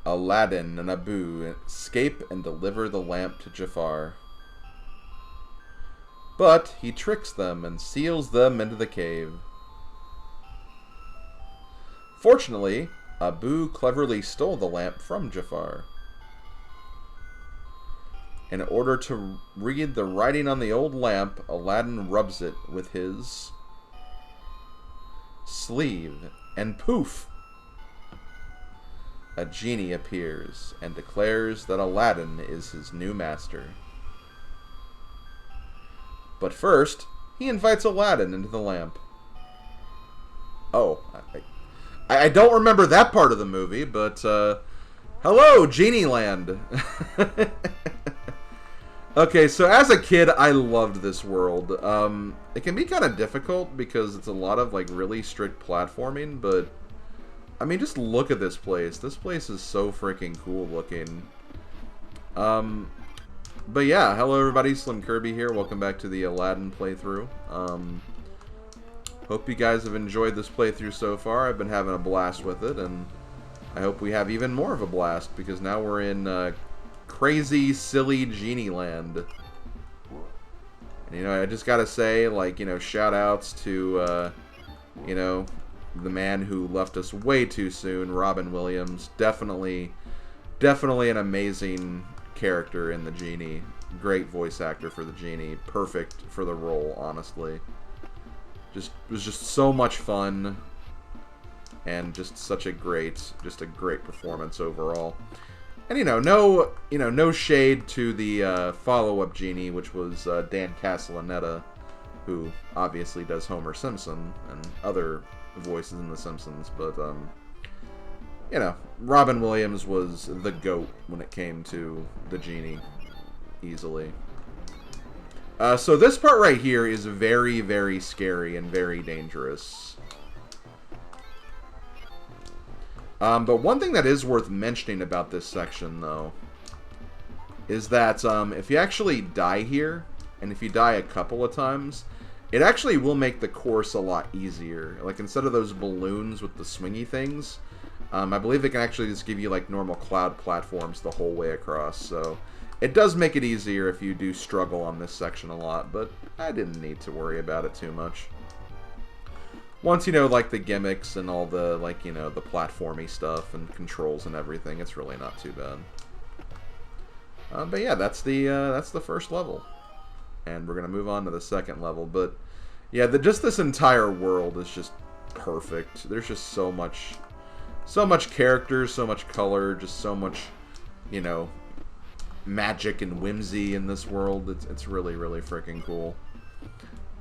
Aladdin and Abu escape and deliver the lamp to Jafar. But he tricks them and seals them into the cave. Fortunately, Abu cleverly stole the lamp from Jafar. In order to read the writing on the old lamp, Aladdin rubs it with his sleeve, and poof! A genie appears and declares that Aladdin is his new master. But first, he invites Aladdin into the lamp. Oh, I don't remember that part of the movie, but, hello, Genie Land! Okay, so as a kid, I loved this world. It can be kind of difficult because it's a lot of, like, really strict platforming, but, I mean, just look at this place. This place is so freaking cool looking. But yeah, hello everybody, SlimKirby here. Welcome back to the Aladdin playthrough. Hope you guys have enjoyed this playthrough so far. I've been having a blast with it, and I hope we have even more of a blast, because now we're in, crazy, silly Genie Land. And, you know, I just gotta say, like, you know, shout-outs to, you know, the man who left us way too soon, Robin Williams. Definitely an amazing character in the Genie. Great voice actor for the Genie. Perfect for the role, honestly. It was just so much fun, and just such a great performance overall. And no shade to the follow-up Genie, which was Dan Castellaneta, who obviously does Homer Simpson and other voices in The Simpsons. But you know, Robin Williams was the GOAT when it came to the Genie, easily. So this part right here is very, very scary and very dangerous. But one thing that is worth mentioning about this section, though, is that if you actually die here, and if you die a couple of times, it actually will make the course a lot easier. Like, instead of those balloons with the swingy things, I believe they can actually just give you, like, normal cloud platforms the whole way across. So it does make it easier if you do struggle on this section a lot, but I didn't need to worry about it too much. Once you know, like, the gimmicks and all the, like, you know, the platformy stuff and controls and everything, it's really not too bad. But yeah, that's the first level. And we're going to move on to the second level. But yeah, just this entire world is just perfect. There's just so much character, so much color, just so much, you know, magic and whimsy in this world. It's really, really freaking cool.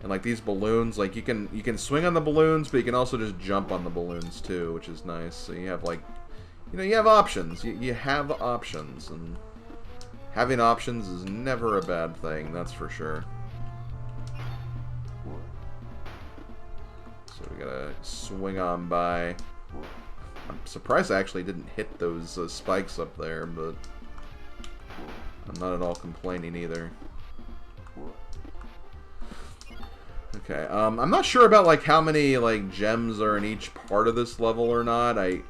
And like these balloons, like you can swing on the balloons, but you can also just jump on the balloons too, which is nice. So you have, like, you know, you have options. You have options, and having options is never a bad thing, that's for sure. So we gotta swing on by. I'm surprised I actually didn't hit those spikes up there, but I'm not at all complaining either. Okay, I'm not sure about, like, how many, like, gems are in each part of this level or not. I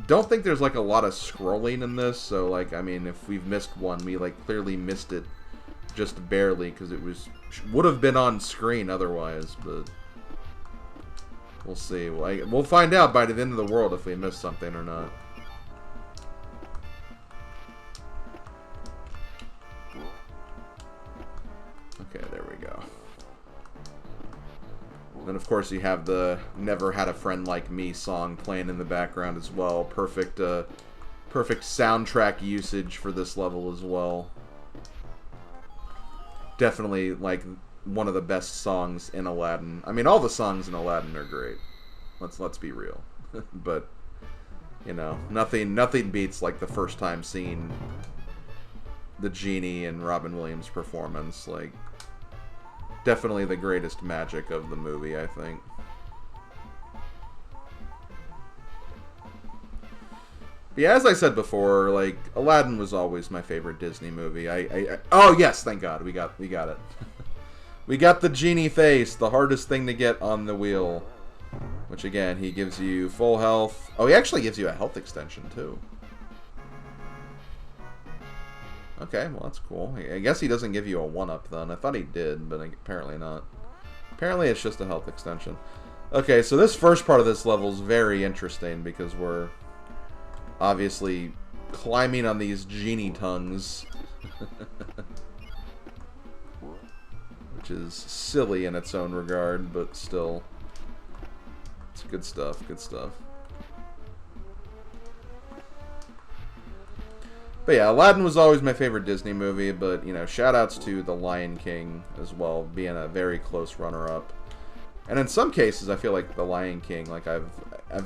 don't think there's, like, a lot of scrolling in this, so, like, I mean, if we've missed one, we, like, clearly missed it just barely, because it would have been on screen otherwise, but we'll see. We'll find out by the end of the world if we missed something or not. Okay, there we go. Then, of course, you have the Never Had a Friend Like Me song playing in the background as well. Perfect soundtrack usage for this level as well. Definitely, like, one of the best songs in Aladdin. I mean, all the songs in Aladdin are great. Let's be real. But, you know, nothing beats, like, the first time seeing the Genie and Robin Williams' performance. Like, definitely the greatest magic of the movie, I think. But yeah, as I said before, like, Aladdin was always my favorite Disney movie. Oh yes, thank God, we got it. We got the Genie face, the hardest thing to get on the wheel. Which again, he gives you full health. Oh, he actually gives you a health extension too. Okay, well, that's cool. I guess he doesn't give you a 1-up then. I thought he did, but apparently not. Apparently it's just a health extension. Okay, so this first part of this level is very interesting because we're obviously climbing on these genie tongues. Which is silly in its own regard, but still. It's good stuff, good stuff. But yeah, Aladdin was always my favorite Disney movie, but, you know, shout-outs to The Lion King as well, being a very close runner-up. And in some cases, I feel like The Lion King, like, I've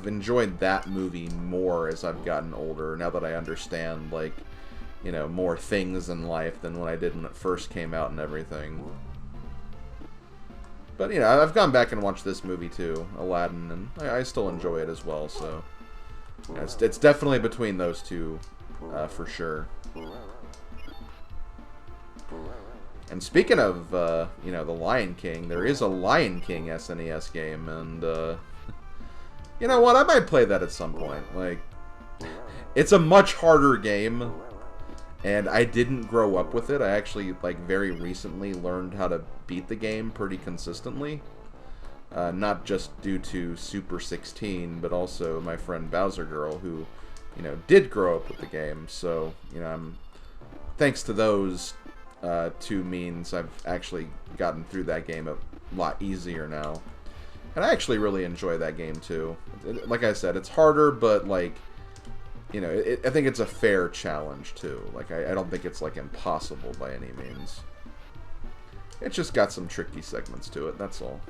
enjoyed that movie more as I've gotten older, now that I understand, like, you know, more things in life than when I did when it first came out and everything. But, you know, I've gone back and watched this movie, too, Aladdin, and I still enjoy it as well, so... You know, it's definitely between those two. For sure. And speaking of, you know, The Lion King, there is a Lion King SNES game, and, you know what, I might play that at some point. Like, it's a much harder game, and I didn't grow up with it. I actually, like, very recently learned how to beat the game pretty consistently. Not just due to Super 16, but also my friend Bowser Girl, who... you know, did grow up with the game, so, you know, thanks to those two means, I've actually gotten through that game a lot easier now. And I actually really enjoy that game, too. Like I said, it's harder, but, like, you know, I think it's a fair challenge, too. Like, I don't think it's, like, impossible by any means. It's just got some tricky segments to it, that's all.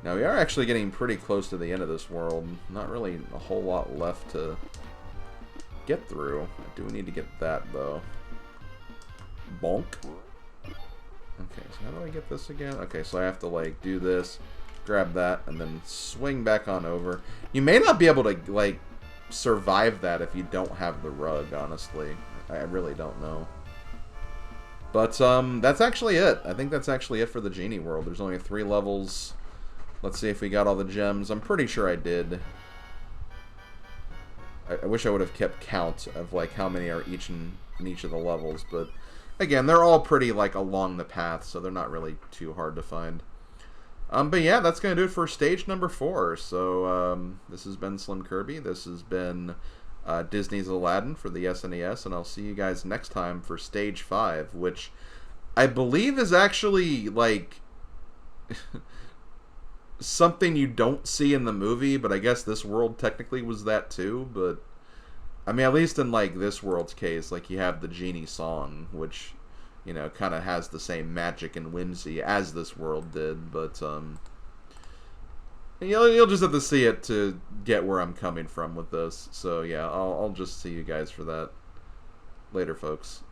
Now, we are actually getting pretty close to the end of this world. Not really a whole lot left to get through. I do need to get that, though. Bonk. Okay, so how do I get this again? Okay, so I have to, like, do this, grab that, and then swing back on over. You may not be able to, like, survive that if you don't have the rug, honestly. I really don't know. But, that's actually it. I think that's actually it for the Genie world. There's only 3 levels. Let's see if we got all the gems. I'm pretty sure I did. I wish I would have kept count of, like, how many are in each of the levels, but again, they're all pretty, like, along the path, so they're not really too hard to find. But yeah, that's going to do it for stage number 4. So, this has been SlimKirby. This has been Disney's Aladdin for the SNES, and I'll see you guys next time for stage 5, which I believe is actually, like... something you don't see in the movie, but I guess this world technically was that too, but I mean, at least in, like, this world's case, like, you have the Genie song, which, you know, kind of has the same magic and whimsy as this world did, but, you'll just have to see it to get where I'm coming from with this, so yeah, I'll just see you guys for that. Later, folks.